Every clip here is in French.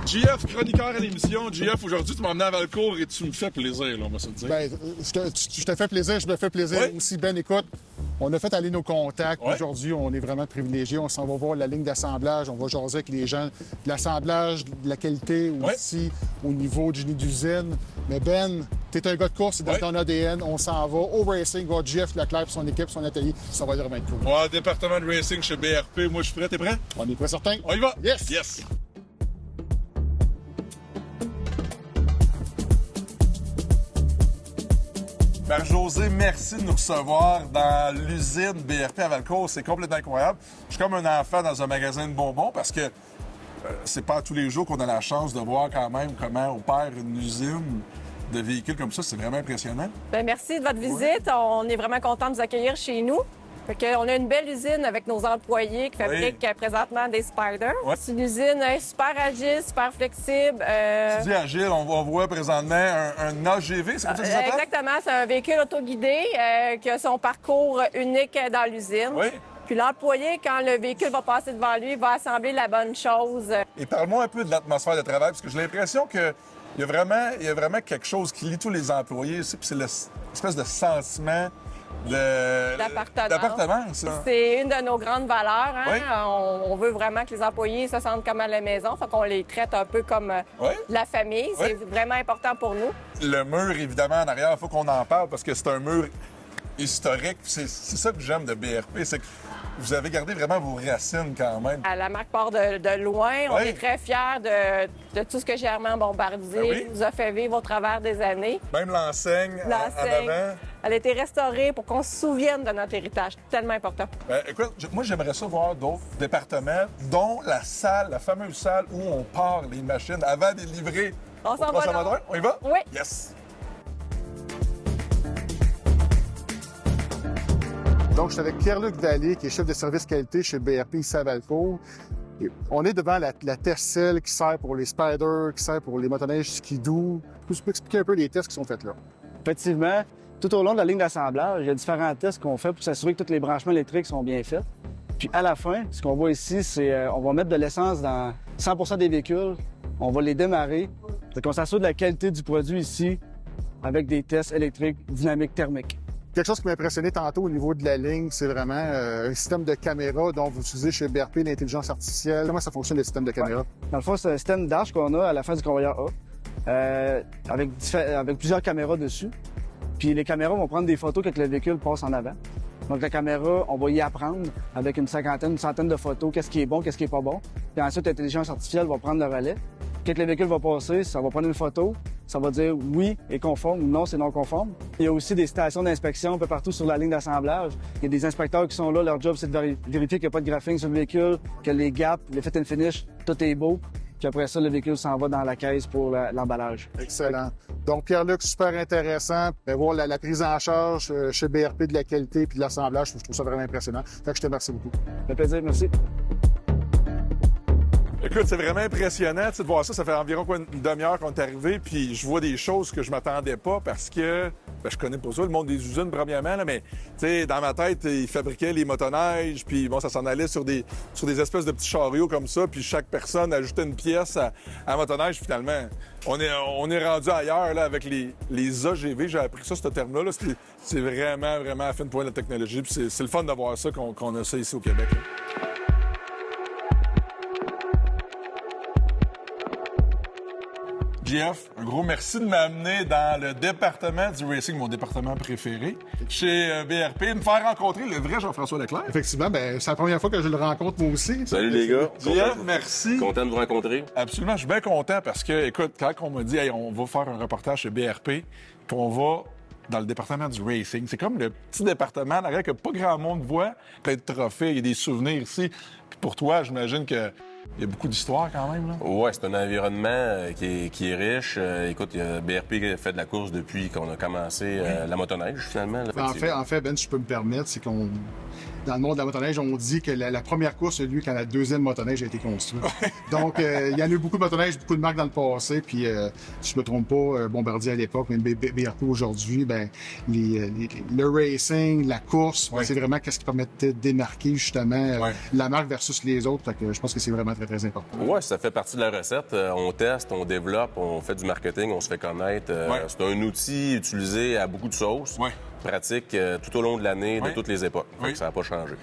JF, chroniqueur à l'émission. JF, aujourd'hui, tu m'as emmené à Valcourt et tu me fais plaisir, là, on va se le dire. Ben, je te fais plaisir, je me fais plaisir aussi. Ben, écoute, on a fait aller nos contacts. Aujourd'hui, on est vraiment privilégiés. On s'en va voir la ligne d'assemblage. On va jaser avec les gens de l'assemblage, de la qualité aussi, au niveau du génie d'usine. Mais Ben, t'es un gars de course, c'est dans ton ADN. On s'en va au racing, voir JF Leclerc et son équipe, son atelier. Ça va vraiment être cool. Ouais, département de racing chez BRP. Moi, je suis prêt. T'es prêt? On est prêt, certain? On y va? Yes! Yes! Marie-Josée, merci de nous recevoir dans l'usine BRP à Valcourt. C'est complètement incroyable. Je suis comme un enfant dans un magasin de bonbons parce que c'est pas tous les jours qu'on a la chance de voir quand même comment opère une usine de véhicules comme ça. C'est vraiment impressionnant. Bien, merci de votre visite. On est vraiment content de vous accueillir chez nous. On a une belle usine avec nos employés qui fabriquent présentement des Spyder. C'est une usine super agile, super flexible. Tu dis agile, on voit présentement un AGV, c'est comme ça que ça s'appelle? Exactement, c'est un véhicule autoguidé qui a son parcours unique dans l'usine. Oui. Puis l'employé, quand le véhicule va passer devant lui, va assembler la bonne chose. Et parle-moi un peu de l'atmosphère de travail, parce que j'ai l'impression qu'il y a vraiment quelque chose qui lie tous les employés. C'est l'espèce de sentiment d'appartenance. C'est une de nos grandes valeurs. Hein? Oui. On veut vraiment que les employés se sentent comme à la maison. Fait qu'on les traite un peu comme la famille. C'est vraiment important pour nous. Le mur, évidemment, en arrière, il faut qu'on en parle parce que c'est un mur historique. C'est ça que j'aime de BRP, c'est que vous avez gardé vraiment vos racines quand même. La marque part de loin. On est très fiers de tout ce que Germain Bombardier nous a fait vivre au travers des années. Même l'enseigne en avant. Elle a été restaurée pour qu'on se souvienne de notre héritage. C'est tellement important. Écoute, moi, j'aimerais ça voir d'autres départements, dont la fameuse salle où on part les machines avant de les livrer. On s'en va là. On y va? Oui. Yes! Donc, je suis avec Pierre-Luc Vallée, qui est chef de service qualité chez BRP ici à Valcourt. On est devant la test cell qui sert pour les Spyder, qui sert pour les motoneiges Ski-Doo. Tu peux expliquer un peu les tests qui sont faits là? Effectivement, tout au long de la ligne d'assemblage, il y a différents tests qu'on fait pour s'assurer que tous les branchements électriques sont bien faits. Puis à la fin, ce qu'on voit ici, c'est on va mettre de l'essence dans 100 des véhicules. On va les démarrer. Donc, on s'assure de la qualité du produit ici avec des tests électriques dynamiques thermiques. Quelque chose qui m'a impressionné tantôt au niveau de la ligne, c'est vraiment un système de caméra dont vous utilisez chez BRP, l'intelligence artificielle. Comment ça fonctionne, le système de caméra? Dans le fond, c'est un système d'arche qu'on a à la fin du convoyeur A, avec plusieurs caméras dessus. Puis les caméras vont prendre des photos quand le véhicule passe en avant. Donc la caméra, on va y apprendre avec une centaine de photos, qu'est-ce qui est bon, qu'est-ce qui est pas bon. Puis ensuite, l'intelligence artificielle va prendre le relais. Quand le véhicule va passer, ça va prendre une photo, ça va dire oui est conforme ou non c'est non conforme. Il y a aussi des stations d'inspection un peu partout sur la ligne d'assemblage. Il y a des inspecteurs qui sont là, leur job c'est de vérifier qu'il n'y a pas de graphing sur le véhicule, que les gaps, les fit and finish, tout est beau. Puis après ça, le véhicule s'en va dans la caisse pour l'emballage. Excellent. Donc, Pierre-Luc, super intéressant. Voir la prise en charge chez BRP de la qualité puis de l'assemblage, je trouve ça vraiment impressionnant. Fait que je te remercie beaucoup. Ça fait plaisir, merci. Écoute, c'est vraiment impressionnant de voir ça. Ça fait environ une demi-heure qu'on est arrivé, puis je vois des choses que je m'attendais pas parce que je connais pas ça, le monde des usines, premièrement, là, mais dans ma tête, ils fabriquaient les motoneiges, puis bon, ça s'en allait sur des espèces de petits chariots comme ça, puis chaque personne ajoutait une pièce à motoneige, finalement. On est rendu ailleurs là, avec les AGV. J'ai appris ça, ce terme-là. Là. C'est vraiment, vraiment à fin de point de la technologie, puis c'est le fun de voir ça qu'on a ça ici au Québec. Là. JF, un gros merci de m'amener dans le département du racing, mon département préféré, chez BRP, de me faire rencontrer le vrai Jean-François Leclerc. Effectivement, c'est la première fois que je le rencontre moi aussi. Salut les gars. JF, merci. Content de vous rencontrer. Absolument, je suis bien content parce que, écoute, quand on m'a dit hey, on va faire un reportage chez BRP, qu'on va dans le département du racing, c'est comme le petit département derrière que pas grand monde voit, plein de trophées, il y a des souvenirs ici. Puis pour toi, j'imagine que il y a beaucoup d'histoires quand même, là. Ouais, c'est un environnement qui est riche. Écoute, BRP fait de la course depuis qu'on a commencé la motoneige, finalement. Là, en fait, Ben, si je peux me permettre, c'est qu'on... Dans le monde de la motoneige, on dit que la première course a eu lieu quand la deuxième motoneige a été construite. Donc, il y en a eu beaucoup de motoneiges, beaucoup de marques dans le passé. Puis, si je me trompe pas, Bombardier à l'époque, même BRP aujourd'hui, le racing, la course, c'est vraiment qu'est-ce qui permettait de démarquer justement la marque versus les autres. Fait que je pense que c'est vraiment très, très important. Oui, ça fait partie de la recette. On teste, on développe, on fait du marketing, on se fait connaître. C'est un outil utilisé à beaucoup de sauces. Pratique tout au long de l'année, de toutes les époques. Ça n'a pas changé.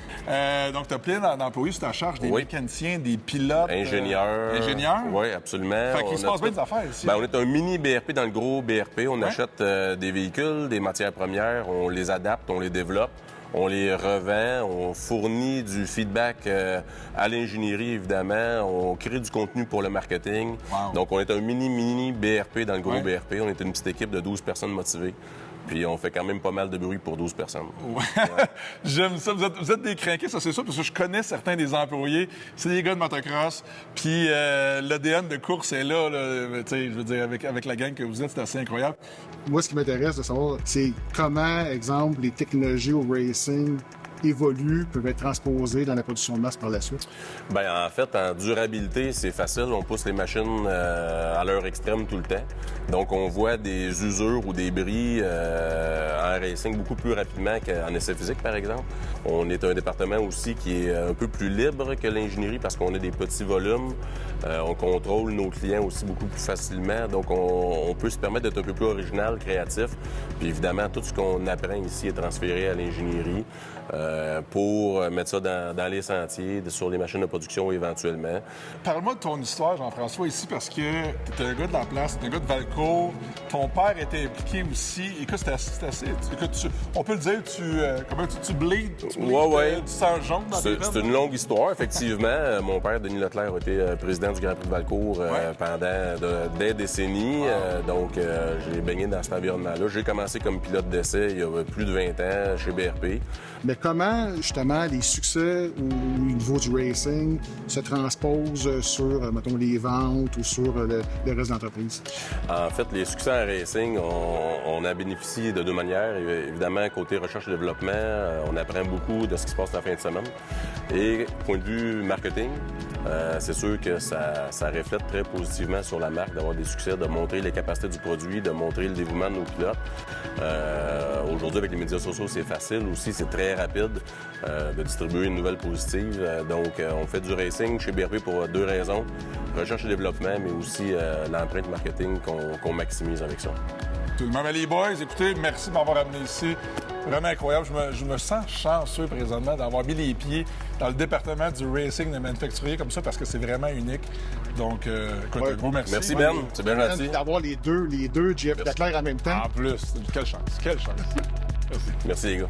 Donc, tu as plein d'employés sur ta charge, des mécaniciens, des pilotes. Ingénieurs. Ingénieurs? Oui, absolument. Fait qu'il se passe bien des affaires ici. On est un mini BRP dans le gros BRP. On achète des véhicules, des matières premières, on les adapte, on les développe. On les revend, on fournit du feedback à l'ingénierie, évidemment. On crée du contenu pour le marketing. Wow. Donc, on est un mini BRP dans le gros BRP. On est une petite équipe de 12 personnes motivées. Puis on fait quand même pas mal de bruit pour 12 personnes. J'aime ça. Vous êtes des crinqués, ça c'est ça, parce que je connais certains des employés. C'est des gars de motocross. Puis l'ADN de course est là, tu sais, je veux dire, avec la gang que vous êtes, c'est assez incroyable. Moi, ce qui m'intéresse de savoir, c'est comment, exemple, les technologies au racing évoluent, peuvent être transposées dans la production de masse par la suite? Bien, en fait, en durabilité, c'est facile. On pousse les machines à leur extrême tout le temps. Donc, on voit des usures ou des bris en racing beaucoup plus rapidement qu'en essai physique, par exemple. On est un département aussi qui est un peu plus libre que l'ingénierie parce qu'on a des petits volumes. On contrôle nos clients aussi beaucoup plus facilement. Donc, on peut se permettre d'être un peu plus original, créatif. Puis, évidemment, tout ce qu'on apprend ici est transféré à l'ingénierie pour mettre ça dans les sentiers, sur les machines de production éventuellement. Parle-moi de ton histoire, Jean-François, ici, parce que tu es un gars de la place, tu es un gars de Valcourt. Ton père était impliqué aussi. Écoute, c'est assez... Écoute, on peut le dire, tu bleeds, du sang jaune dans tes veines. C'est une longue histoire, effectivement. Mon père, Denis Leclerc, a été président du Grand Prix de Valcourt pendant des décennies. Donc, j'ai baigné dans cet environnement-là. J'ai commencé comme pilote d'essai il y a plus de 20 ans chez BRP. Mais comment, justement, les succès au niveau du racing se transposent sur, mettons, les ventes ou sur le reste de l'entreprise? En fait, les succès en racing, on a bénéficié de deux manières. Évidemment, côté recherche et développement, on apprend beaucoup de ce qui se passe la fin de semaine. Et point de vue marketing, c'est sûr que ça reflète très positivement sur la marque d'avoir des succès, de montrer les capacités du produit, de montrer le dévouement de nos pilotes. Aujourd'hui, avec les médias sociaux, c'est facile aussi, c'est très rapide de distribuer une nouvelle positive. Donc, on fait du racing chez BRP pour deux raisons. Recherche et développement, mais aussi l'empreinte marketing qu'on maximise avec ça. Absolument. Mais les boys, écoutez, merci de m'avoir amené ici. Vraiment incroyable. Je me sens chanceux présentement d'avoir mis les pieds dans le département du racing de manufacturier comme ça parce que c'est vraiment unique. Donc, écoute, un gros merci. Merci, Ben. C'est bien gentil. D'avoir les deux Jeff Leclerc en même temps. En plus, quelle chance. Quelle chance. Merci, les gars.